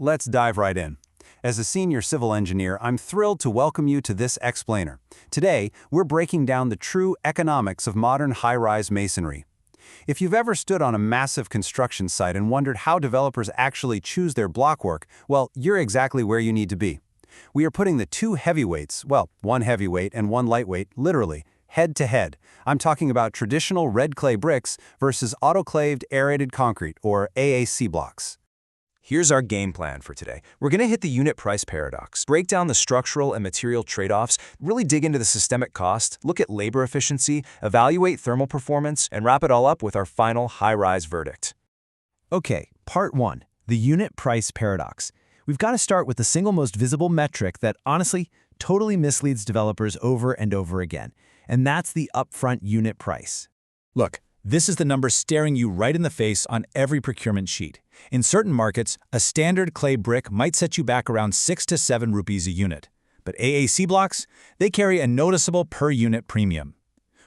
let's dive right in. As a senior civil engineer, I'm thrilled to welcome you to this explainer. Today, we're breaking down the true economics of modern high-rise masonry. If you've ever stood on a massive construction site and wondered how developers actually choose their blockwork, well, you're exactly where you need to be. We are putting the two heavyweights, well, one heavyweight and one lightweight, literally, head to head. I'm talking about traditional red clay bricks versus autoclaved aerated concrete, or AAC blocks. Here's our game plan for today. We're going to hit the unit price paradox, break down the structural and material trade-offs, really dig into the systemic cost, look at labor efficiency, evaluate thermal performance, and wrap it all up with our final high-rise verdict. Okay, part 1, the unit price paradox. We've got to start with the single most visible metric that, honestly, totally misleads developers over and over again, and that's the upfront unit price. Look, this is the number staring you right in the face on every procurement sheet. In certain markets, a standard clay brick might set you back around 6 to 7 rupees a unit. But AAC blocks, they carry a noticeable per-unit premium.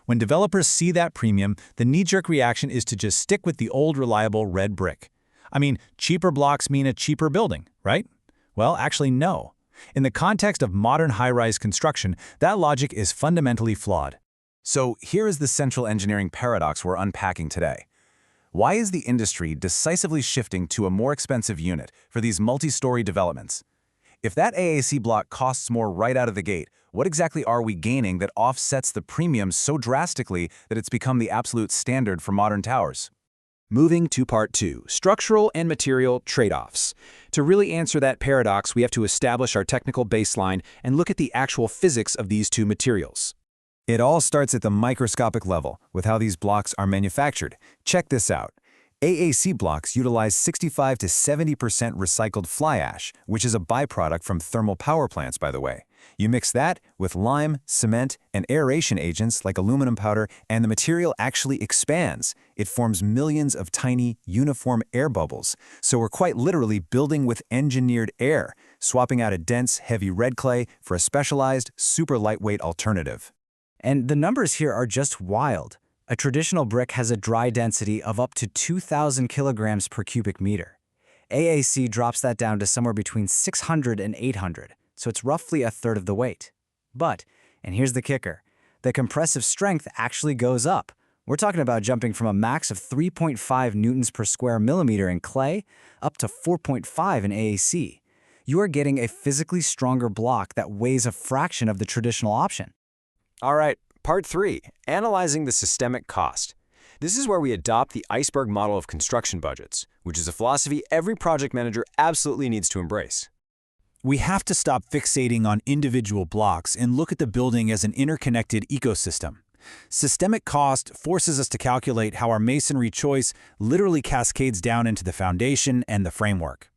When developers see that premium, the knee-jerk reaction is to just stick with the old reliable red brick. I mean, cheaper blocks mean a cheaper building, right? Well, actually, no. In the context of modern high-rise construction, that logic is fundamentally flawed. So here is the central engineering paradox we're unpacking today. Why is the industry decisively shifting to a more expensive unit for these multi-story developments? If that AAC block costs more right out of the gate, what exactly are we gaining that offsets the premium so drastically that it's become the absolute standard for modern towers? Moving to part 2, structural and material trade-offs. To really answer that paradox, we have to establish our technical baseline and look at the actual physics of these two materials. It all starts at the microscopic level with how these blocks are manufactured. Check this out. AAC blocks utilize 65 to 70% recycled fly ash, which is a byproduct from thermal power plants, by the way. You mix that with lime, cement, and aeration agents like aluminum powder, and the material actually expands. It forms millions of tiny, uniform air bubbles. So we're quite literally building with engineered air, swapping out a dense, heavy red clay for a specialized, super lightweight alternative. And the numbers here are just wild. A traditional brick has a dry density of up to 2,000 kilograms per cubic meter. AAC drops that down to somewhere between 600 and 800, so it's roughly a third of the weight. But, and here's the kicker, the compressive strength actually goes up. We're talking about jumping from a max of 3.5 newtons per square millimeter in clay up to 4.5 in AAC. You are getting a physically stronger block that weighs a fraction of the traditional option. All right, part 3, analyzing the systemic cost. This is where we adopt the iceberg model of construction budgets, which is a philosophy every project manager absolutely needs to embrace. We have to stop fixating on individual blocks and look at the building as an interconnected ecosystem. Systemic cost forces us to calculate how our masonry choice literally cascades down into the foundation and the framework.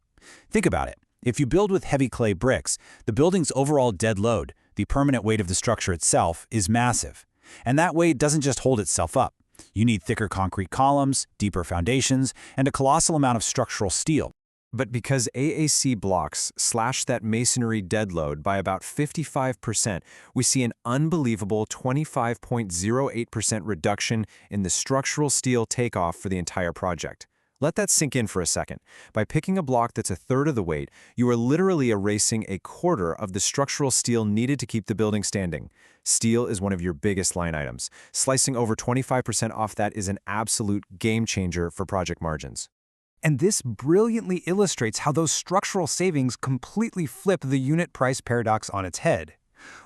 Think about it. If you build with heavy clay bricks, the building's overall dead load, the permanent weight of the structure itself, is massive. And that weight doesn't just hold itself up. You need thicker concrete columns, deeper foundations, and a colossal amount of structural steel. But because AAC blocks slash that masonry dead load by about 55%, we see an unbelievable 25.08% reduction in the structural steel takeoff for the entire project. Let that sink in for a second. By picking a block that's a third of the weight, you are literally erasing a quarter of the structural steel needed to keep the building standing. Steel is one of your biggest line items. Slicing over 25% off that is an absolute game changer for project margins. And this brilliantly illustrates how those structural savings completely flip the unit price paradox on its head.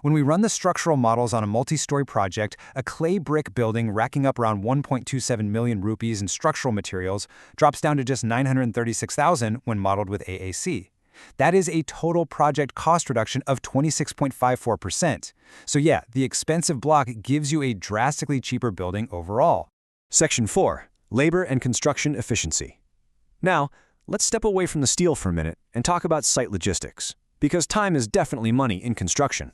When we run the structural models on a multi-story project, a clay brick building racking up around 1.27 million rupees in structural materials drops down to just 936,000 when modeled with AAC. That is a total project cost reduction of 26.54%. So yeah, the expensive block gives you a drastically cheaper building overall. Section 4, Labor and Construction Efficiency. Now, let's step away from the steel for a minute and talk about site logistics, because time is definitely money in construction.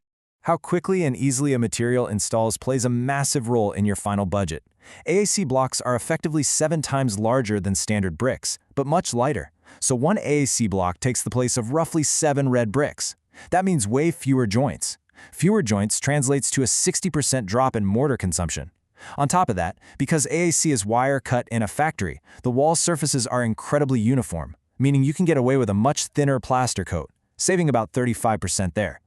How quickly and easily a material installs plays a massive role in your final budget. AAC blocks are effectively 7 times larger than standard bricks, but much lighter. So one AAC block takes the place of roughly 7 red bricks. That means way fewer joints. Fewer joints translates to a 60% drop in mortar consumption. On top of that, because AAC is wire cut in a factory, the wall surfaces are incredibly uniform. meaning you can get away with a much thinner plaster coat, saving about 35% there.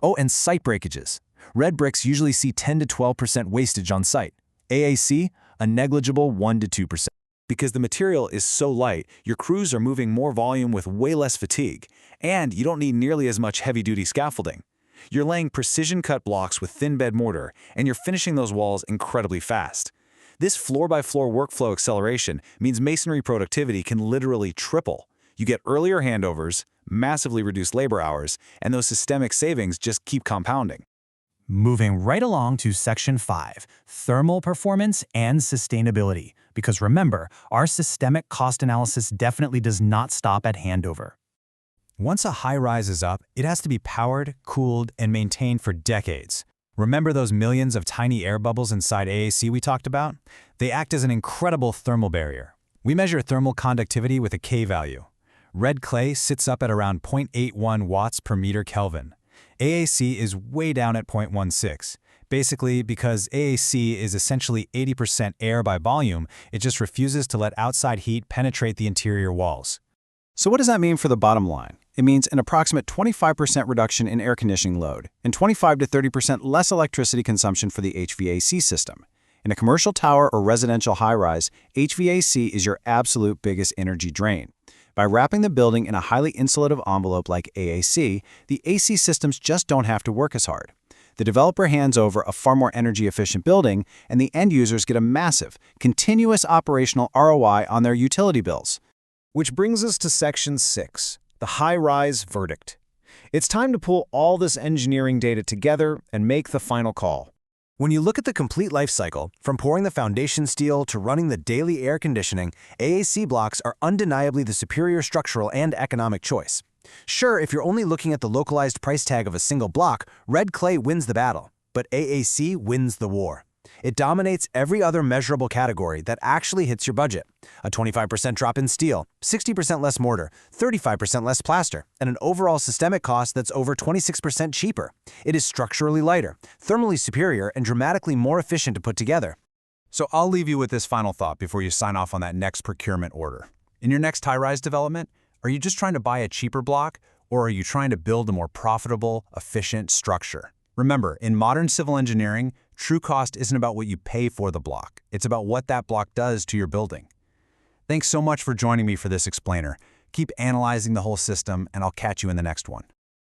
Oh, and site breakages. Red bricks usually see 10 to 12% wastage on site. AAC, a negligible 1 to 2%. Because the material is so light, your crews are moving more volume with way less fatigue, and you don't need nearly as much heavy-duty scaffolding. You're laying precision-cut blocks with thin-bed mortar, and you're finishing those walls incredibly fast. This floor-by-floor workflow acceleration means masonry productivity can literally triple. You get earlier handovers, massively reduced labor hours, and those systemic savings just keep compounding. Moving right along to Section 5, Thermal Performance and Sustainability. Because remember, our systemic cost analysis definitely does not stop at handover. Once a high-rise is up, it has to be powered, cooled, and maintained for decades. Remember those millions of tiny air bubbles inside AAC we talked about? They act as an incredible thermal barrier. We measure thermal conductivity with a K value. Red clay sits up at around 0.81 watts per meter Kelvin. AAC is way down at 0.16. Basically, because AAC is essentially 80% air by volume, it just refuses to let outside heat penetrate the interior walls. So what does that mean for the bottom line? It means an approximate 25% reduction in air conditioning load and 25 to 30% less electricity consumption for the HVAC system. In a commercial tower or residential high-rise, HVAC is your absolute biggest energy drain. By wrapping the building in a highly insulative envelope like AAC, the AC systems just don't have to work as hard. The developer hands over a far more energy-efficient building, and the end users get a massive, continuous operational ROI on their utility bills. Which brings us to Section 6, the high-rise verdict. It's time to pull all this engineering data together and make the final call. When you look at the complete life cycle, from pouring the foundation steel to running the daily air conditioning, AAC blocks are undeniably the superior structural and economic choice. Sure, if you're only looking at the localized price tag of a single block, red clay wins the battle, but AAC wins the war. It dominates every other measurable category that actually hits your budget. A 25% drop in steel, 60% less mortar, 35% less plaster, and an overall systemic cost that's over 26% cheaper. It is structurally lighter, thermally superior, and dramatically more efficient to put together. So I'll leave you with this final thought before you sign off on that next procurement order. In your next high-rise development, are you just trying to buy a cheaper block, or are you trying to build a more profitable, efficient structure? Remember, in modern civil engineering, true cost isn't about what you pay for the block. It's about what that block does to your building. Thanks so much for joining me for this explainer. Keep analyzing the whole system, and I'll catch you in the next one.